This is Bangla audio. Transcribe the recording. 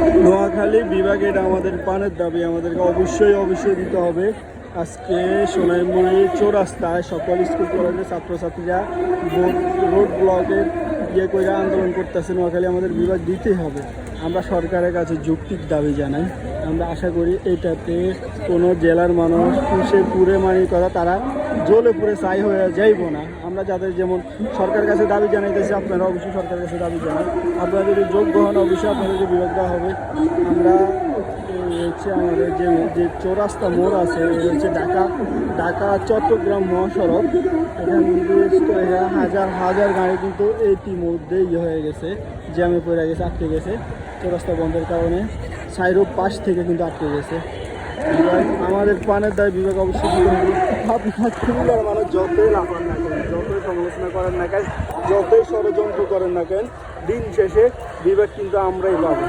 নোয়াখালী বিভাগে এটা আমাদের পানের দাবি, আমাদেরকে অবশ্যই দিতে হবে। আজকে সোনাইমুড়ি চৌরাস্তায় সকল স্কুল কলেজের ছাত্রছাত্রীরা রোড ব্লকের করে আন্দোলন করতেছে। নোয়াখালী আমাদের বিভাগ দিতেই হবে। আমরা সরকারের কাছে যৌক্তিক দাবি জানাই। আমরা আশা করি এটাতে কোনো জেলার মানুষ পুরে মানি কথা তারা জ্বলে পুরে ছাই হয়ে যাইব না। আমরা যাদের যেমন সরকারের কাছে দাবি জানাইতেছি, আপনারা অবশ্যই সরকারের কাছে দাবি জানান। আপনারা যদি যোগ্য হন অবশ্যই আপনাদেরকে বিভাগ দেওয়া হবে। আমরা হচ্ছে আমাদের যে চৌরাস্তা মোড় আছে, হচ্ছে ঢাকা চট্টগ্রাম মহাসড়ক, এখান থেকে হাজার গাড়ি কিন্তু ইতিমধ্যে হয়ে গেছে, জ্যামে পড়ে গেছে, আটকে গেছে। চৌরাস্তা বন্ধের কারণে সাইরোড পাশ থেকে কিন্তু আটকে গেছে। আমাদের পানের দায় বিভাগ অবশ্যই দিতে হবে। কুমিল্লার মানুষ যতই লাফান না কেন, যতই সমালোচনা করেন না কেন, যতই ষড়যন্ত্র করেন না কেন, দিন শেষে বিভাগ কিন্তু আমরাই পাবো।